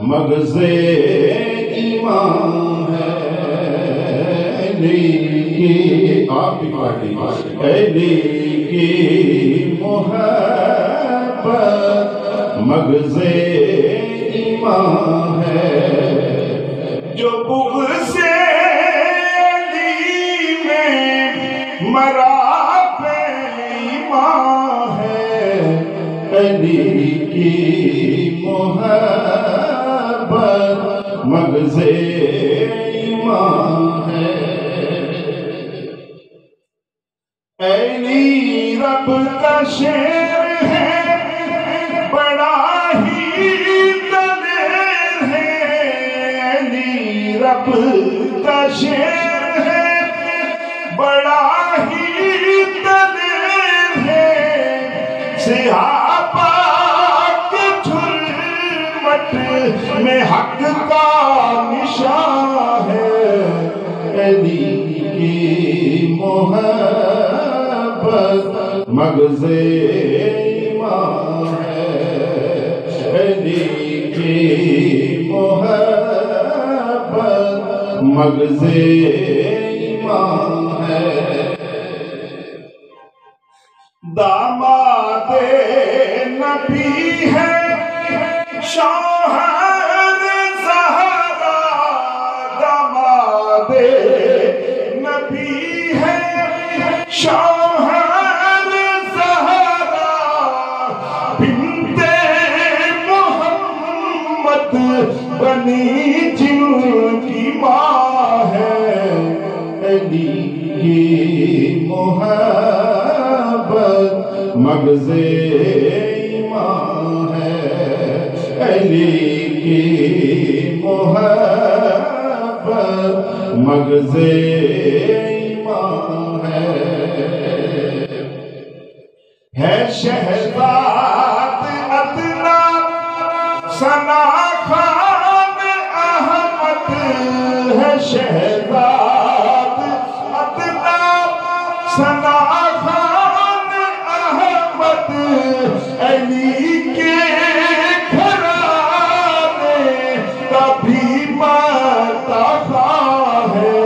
مغزِ ایمان ہے علی کی آپ کی پارٹی علی کی محبت مغزِ ایمان ہے جو بغض علی میں مرا پہ ایمان ہے علی کی محبت مغزِ ایمان ہے علی رب کا شعر ہے بڑا ہی دلیر ہے علی رب کا شعر ہے بڑا ہی دلیر ہے صحابہ کے جھلمٹ میں حق کا نشان ہے علی کی محبت مغزِ ایمان ہے علی کی محبت مغزِ ایمان ہے داماد نبی ہے شوہر زہرا داماد نبی ہے شوہر زہرا بنت محمد بنی جن کی ماں ہے علی کی محبت مغزِ ایمان ہے علی کی محبت مغزِ ایمان ہے شہزاد ادنا ثنا خان احمد ہے شہزاد ادنا ثنا خان احمد علی کے گھرانے کا بھی ماتاخواہ ہے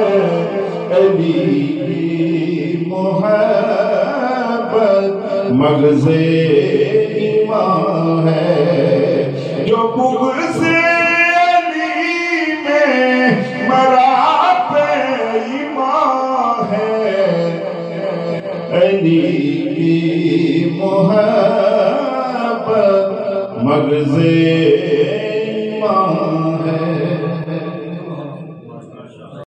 علی کی محبت مغزِ ایمان ہے جو بغض علی میں مرا پہ ایمان ہے علی کی محبت مغزِ